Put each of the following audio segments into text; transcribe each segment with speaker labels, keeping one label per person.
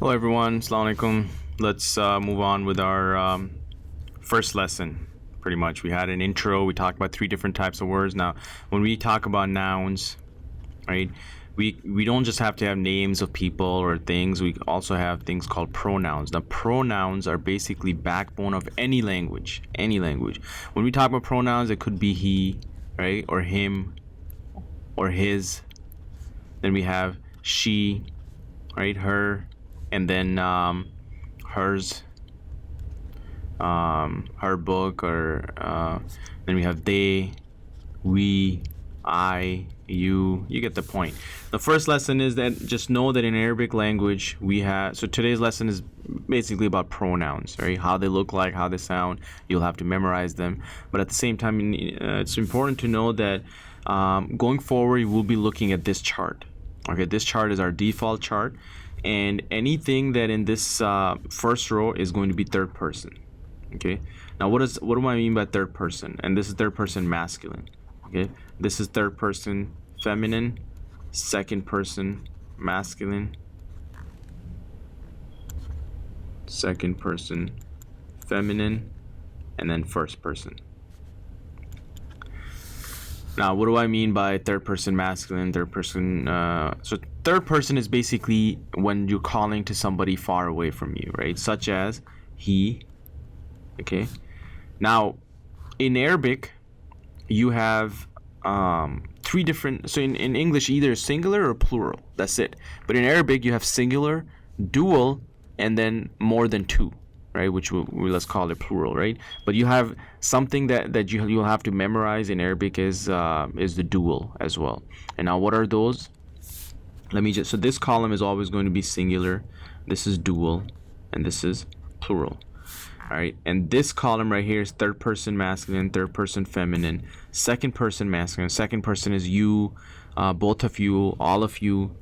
Speaker 1: Hello everyone, Assalamu alaikum. Let's move on with our first lesson. Pretty much, we had an intro. We talked about three different types of words. Now, when we talk about nouns, right, we don't just have to have names of people or things. We also have things called pronouns. Now, pronouns are basically backbone of any language. Any language. When we talk about pronouns, it could be he, right, or him, or his. Then we have she, right, her, and then hers, her book, or then we have they, we, I, you. You get the point. The first lesson is that just know that in Arabic language we have, so today's lesson is basically about pronouns, right? How they look like, how they sound. You'll have to memorize them, but at the same time it's important to know that going forward we'll be looking at this chart. Okay, this chart is our default chart, and anything that in this first row is going to be third person. Okay, now what do I mean by third person? And this is third person masculine. Okay, this is third person feminine, second person masculine, second person feminine, and then first person. Now, what do I mean by third person masculine, third person? So third person is basically when you're calling to somebody far away from you, right? Such as he. Okay. Now, in Arabic, you have three different. So in English, either singular or plural. That's it. But in Arabic, you have singular, dual, and then more than two, right? Which let's call it plural, right? But you have something that you'll have to memorize in Arabic is the dual as well. And now, what are those? So this column is always going to be singular. This is dual, and this is plural. All right, and this column right here is third person masculine, third person feminine, second person masculine. Second person is you, both of you, all of you,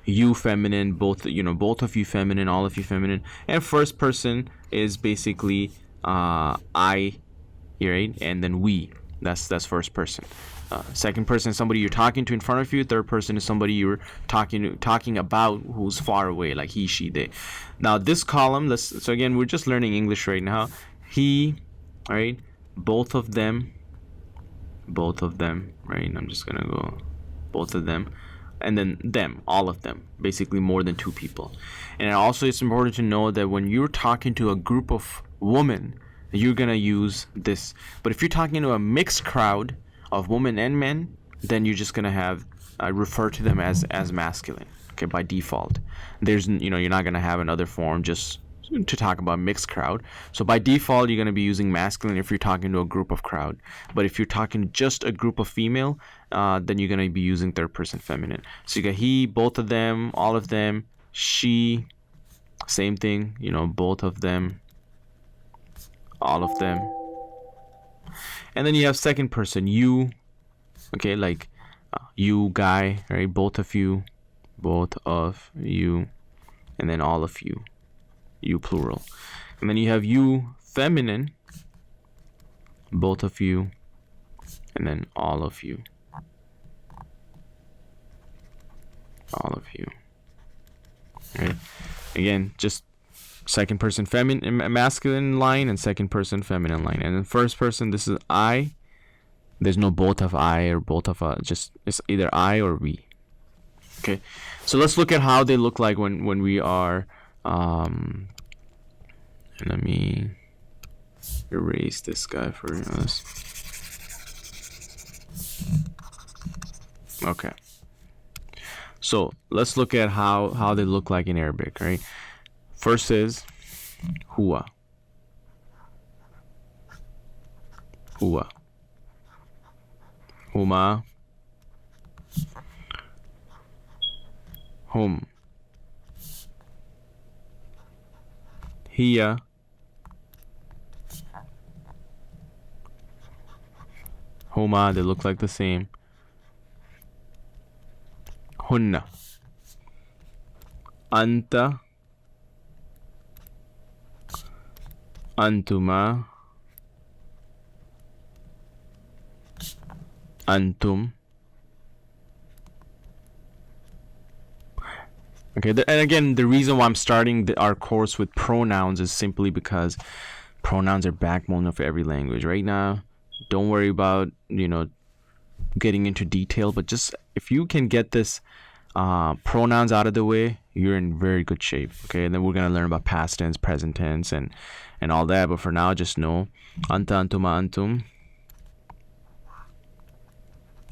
Speaker 1: you feminine, both of you feminine, all of you feminine. And first person is basically I, right, and then we. That's first person. Second person is somebody you're talking to in front of you. Third person is somebody you're talking about who's far away, like he, she, they. Now this column, so again, we're just learning English right now. He, right, both of them, right? I'm just gonna go both of them, and then them, all of them, basically more than two people. And also it's important to know that when you're talking to a group of women, you're gonna use this. But if you're talking to a mixed crowd of women and men, then you're just gonna have refer to them as masculine. Okay, by default. There's you're not gonna have another form just to talk about mixed crowd. So by default, you're gonna be using masculine if you're talking to a group of crowd. But if you're talking just a group of female, then you're gonna be using third person feminine. So you got he, both of them, all of them, she, same thing. Both of them, all of them. And then you have second person, you, okay, like you guy, right? Both of you, and then all of you, you plural. And then you have you feminine, both of you, and then all of you, right? Again, just second person feminine, masculine line, and second person feminine line. And then first person, this is I. There's no both of I or both of just it's either I or we. Okay, so let's look at how they look like when we are. Let me erase this guy for us. Okay, so let's look at how they look like in Arabic, right? First is huwa. Huwa. Huma. Hum. Hiya. Huma, they look like the same. Hunna. Anta. Antuma. Antum. Okay, and again, the reason why I'm starting our course with pronouns is simply because pronouns are backbone of every language. Right now, don't worry about getting into detail, but just if you can get this pronouns out of the way, you're in very good shape. Okay, and then we're gonna learn about past tense, present tense, and all that. But for now, just know anta, antuma, antum,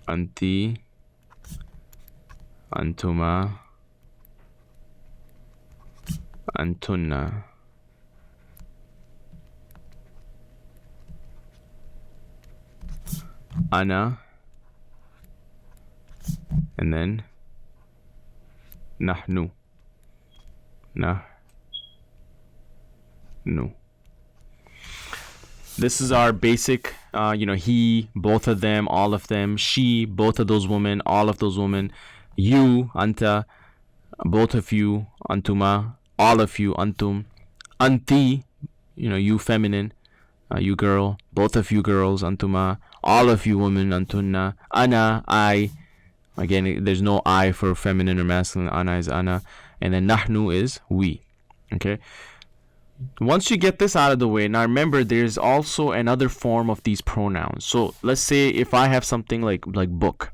Speaker 1: anti, antuma, antunna, ana, and then nahnu, nahnu. This is our basic, he, both of them, all of them, she, both of those women, all of those women, you, anta, both of you, antuma, all of you, antum, anti, you feminine, you girl, both of you girls, antuma, all of you women, antunna, ana, I, again, there's no I for feminine or masculine, ana is ana, and then nahnu is we, okay? Once you get this out of the way, now remember there's also another form of these pronouns. So let's say if I have something like book,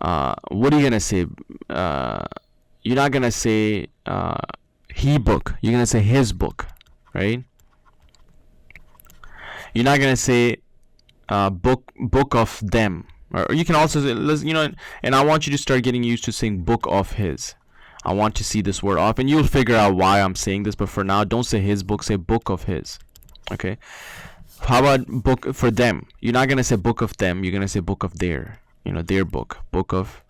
Speaker 1: what are you gonna say? You're not gonna say he book. You're gonna say his book, right? You're not gonna say book of them, or you can also say, and I want you to start getting used to saying book of his. I want to see this word off, and you'll figure out why I'm saying this. But for now, don't say his book, say book of his. Okay. How about book for them? You're not gonna say book of them. You're gonna say book of their. Their book. Book of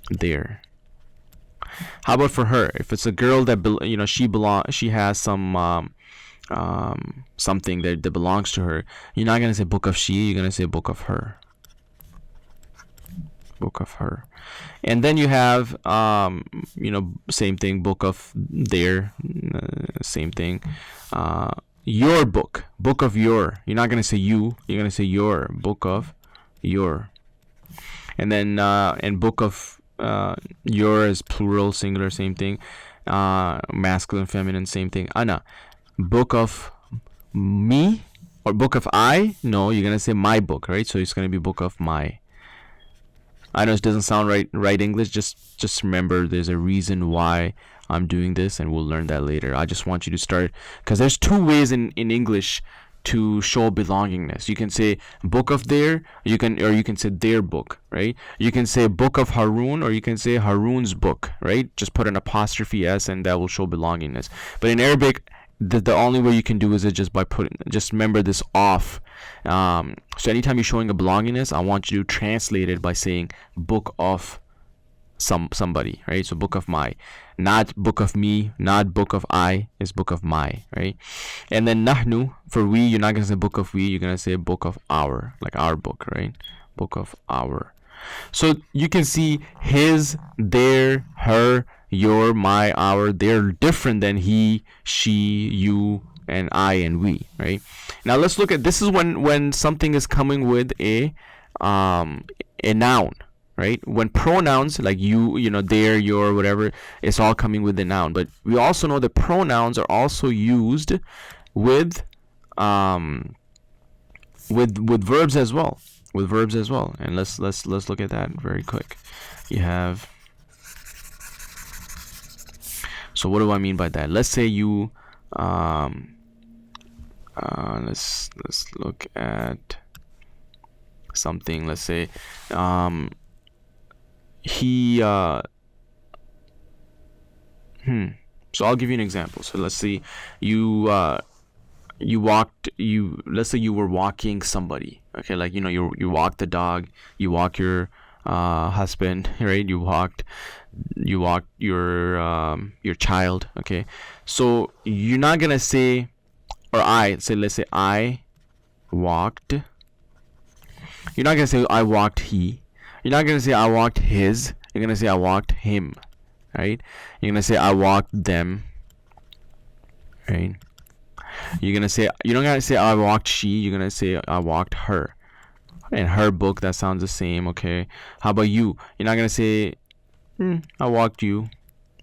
Speaker 1: their. How about for her? If it's a girl that she has some something that belongs to her. You're not gonna say book of she. You're gonna say book of her. Book of her. And then you have same thing, book of their, same thing, your book of your. You're not going to say you, you're going to say your, book of your. And then and book of your is plural, singular, same thing, masculine, feminine, same thing, ana. Book of me or book of I, no, you're going to say my book, right? So it's going to be book of my. I know it doesn't sound right English. Just remember there's a reason why I'm doing this, and we'll learn that later. I just want you to start, because there's two ways in English to show belongingness. You can say book of their, you can say their book, right? You can say book of Harun, or you can say Harun's book, right? Just put an apostrophe s, and that will show belongingness. But in Arabic, the only way you can do is just remember this off. So anytime you're showing a belongingness, I want you to translate it by saying book of somebody, right? So book of my, not book of me, not book of I, is book of my, right? And then nahnu, for we, you're not gonna say book of we, you're gonna say book of our, like our book, right? Book of our. So you can see his, their, her, your, my, our, they're different than he, she, you, and I, and we, right? Now let's look at, this is when something is coming with a noun, right? When pronouns like you, their, your, whatever, it's all coming with the noun. But we also know that pronouns are also used with verbs as well. With verbs as well. And let's look at that very quick. You have, so what do I mean by that? Let's say you let's look at something. Let's say he so I'll give you an example. So let's say let's say you were walking somebody, okay, like you walk the dog, you walk your husband, right? You walked your child, okay? So you're not gonna say, or let's say I walked. You're not gonna say I walked he. You're not gonna say I walked his. You're gonna say I walked him, right? You're gonna say I walked them, right? You're not gonna say I walked she. You're gonna say I walked her. And her book, that sounds the same, okay? How about you? You're not gonna say I walked you.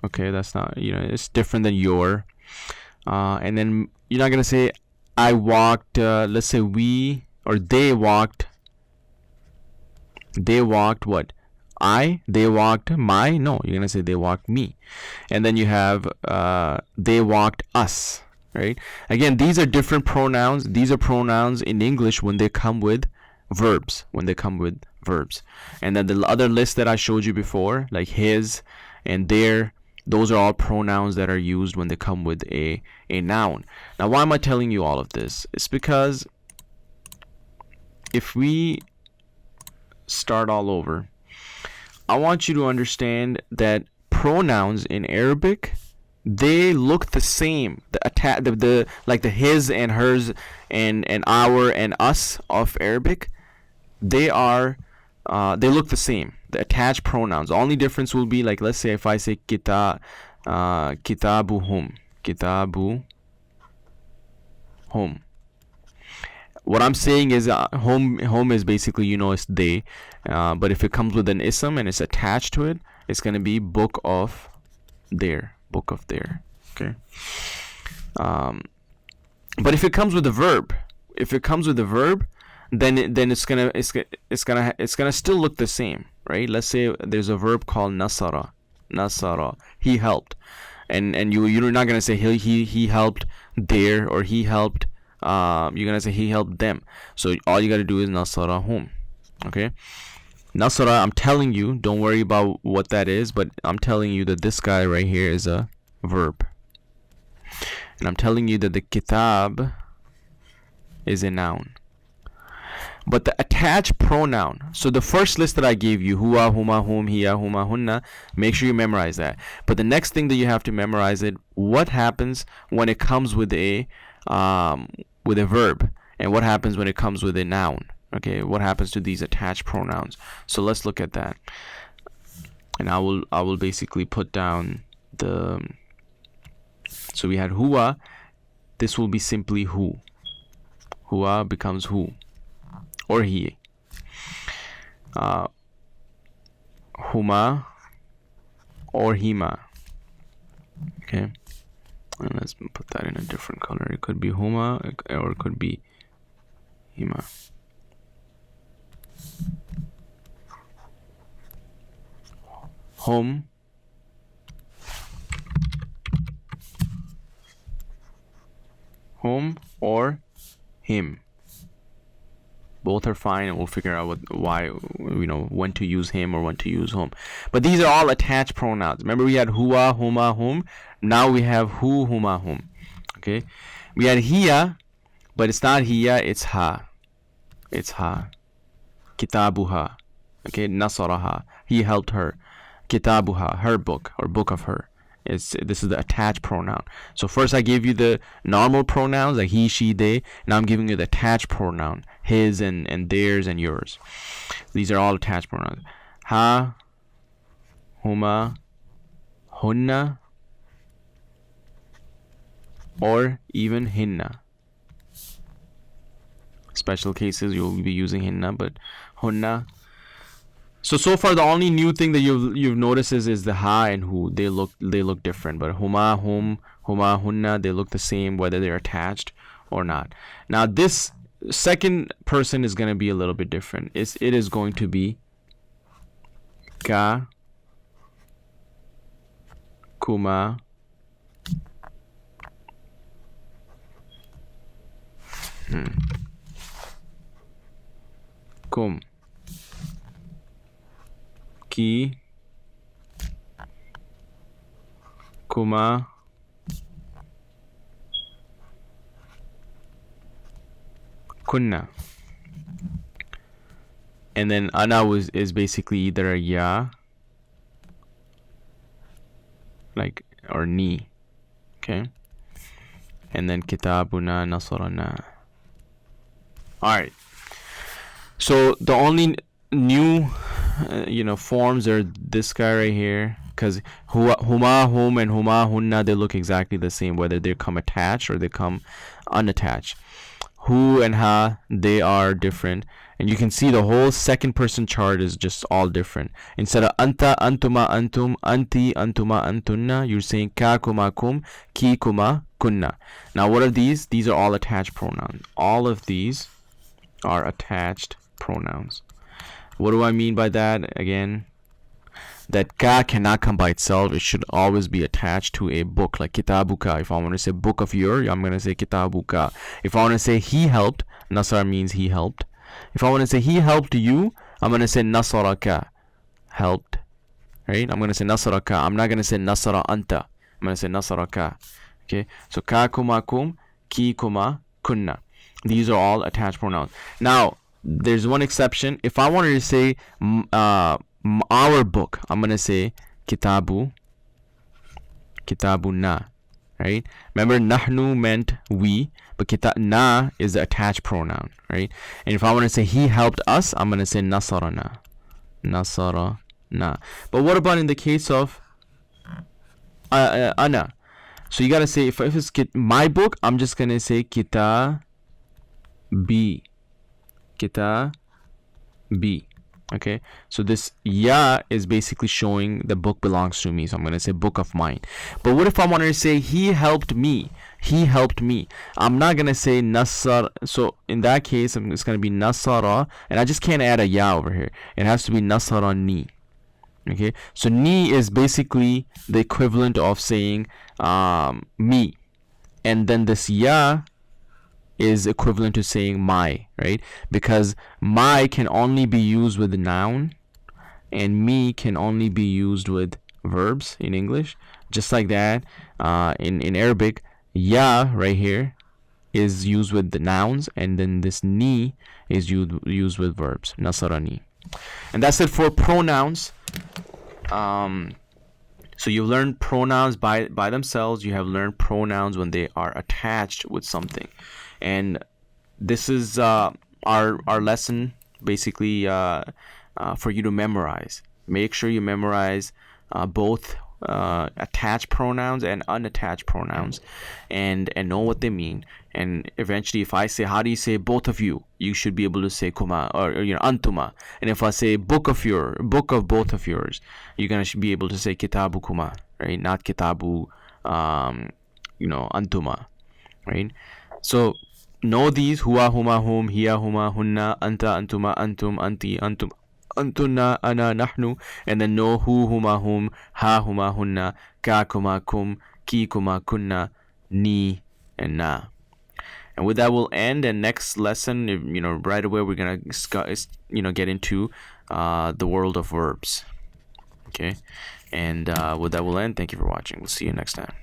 Speaker 1: Okay, that's not, it's different than your. And then you're not gonna say I walked. Let's say we or they walked. They walked what? They walked my. No, you're gonna say they walked me. And then you have they walked us. Right? Again, these are different pronouns. These are pronouns in English when they come with verbs. And then the other list that I showed you before, like his and their, those are all pronouns that are used when they come with a noun. Now, why am I telling you all of this? It's because if we start all over, I want you to understand that pronouns in Arabic, they look the same. The like the his and hers and our and us of Arabic, they look the same. The attached pronouns. The only difference will be, like, let's say if I say kitabuhum. What I'm saying is home is basically, it's they, but if it comes with an ism and it's attached to it, it's going to be book of their. Okay. But if it comes with a verb, then it's gonna still look the same, right? Let's say there's a verb called nasara. He helped, and you're not gonna say he helped there, or he helped. You're gonna say he helped them. So all you gotta do is nasara hum. Okay. Nasara, I'm telling you, don't worry about what that is, but I'm telling you that this guy right here is a verb. And I'm telling you that the kitab is a noun. But the attached pronoun, so the first list that I gave you, huwa, huma, hum, hiya, huma, hunna, make sure you memorize that. But the next thing that you have to memorize it, what happens when it comes with a verb, and what happens when it comes with a noun. Okay, what happens to these attached pronouns? So let's look at that. And I will basically put down the. So we had huwa. This will be simply who. Huwa becomes who, or he. Huma or hima. Okay, and let's put that in a different color. It could be huma or it could be hima. Home, or him. Both are fine, and we'll figure out when to use him or when to use home. But these are all attached pronouns. Remember, we had huwa, huma, hum. Now we have hu, huma, hum. Okay, we had hiya, but it's not hiya. It's ha. Kitabuha. Okay, nasaraha. He helped her. Kitabuha, her book, or book of her. This is the attached pronoun. So first I gave you the normal pronouns like he, she, they. Now I'm giving you the attached pronoun, his and theirs and yours. These are all attached pronouns. Ha, huma, hunna, or even hinna. Special cases you'll be using hinna, but hunna. So far the only new thing that you've noticed is the ha and hu. They look different, but huma, hum, huma, hunna, they look the same whether they're attached or not. Now this second person is going to be a little bit different. It is going to be ka, kuma, kum, ki, kuma, kunna. And then ana is basically either a ya, like, or ni. Okay. And then kitabuna, nasarana. Alright. So the only new forms are this guy right here, because huma, hum, and huma, hunna, they look exactly the same whether they come attached or they come unattached. Hu and ha, they are different, And you can see the whole second person chart is just all different. Instead of anta, antuma, antum, anti, antuma, antunna, you're saying ka, kuma, kum, ki, kuma, kunna. Now, what are these? These are all attached pronouns. All of these are attached pronouns. What do I mean by that? Again, that ka cannot come by itself. It should always be attached to a book, like kitabuka. If I want to say book of your, I'm going to say kitabuka. If I want to say he helped, nasar means he helped. If I want to say he helped you, I'm going to say nasaraka, helped, right? I'm going to say nasaraka. I'm not going to say nasara anta. I'm going to say nasaraka. Okay, so ka, kuma, kum, ki, kuma, kunna. These are all attached pronouns. Now, there's one exception. If I wanted to say our book, I'm going to say kitabu, kitabuna, right? Remember, nahnu meant we, but na is the attached pronoun, right? And if I want to say he helped us, I'm going to say nasarana, nasarana. But what about in the case of ana? So you got to say, if it's my book, I'm just going to say kitabi, kitabi. Okay, so this ya is basically showing the book belongs to me, so I'm going to say book of mine. But what if I wanted to say he helped me, he helped me? I'm not going to say nasar. So in that case, it's going to be nasara, and I just can't add a ya over here. It has to be nasara ni. Okay, so ni is basically the equivalent of saying me, and then this ya is equivalent to saying my, right? Because my can only be used with the noun, and me can only be used with verbs in English. Just like that, in Arabic, ya right here is used with the nouns, and then this ni is used with verbs. Nasarani. And that's it for pronouns. So you've learned pronouns by themselves. You have learned pronouns when they are attached with something. And this is our lesson, basically, for you to memorize. Make sure you memorize both attached pronouns and unattached pronouns, and know what they mean. And eventually, if I say, how do you say both of you, you should be able to say kuma, or antuma. And if I say book of both of yours, you're gonna be able to say kitabu kuma, right? Not kitabu antuma, right? So know these: huwa, huma, hum, hiya, huma, hunna, anta, antuma, antum, anti, antum, antunna, ana, nahnu. And then know hu, huma, hum, ha, huma, hunna, ka, kuma, kum, ki, kuma, kunna, ni, and na. And with that, we'll end. And next lesson, right away, we're gonna get into the world of verbs. Okay, and with that, we'll end. Thank you for watching. We'll see you next time.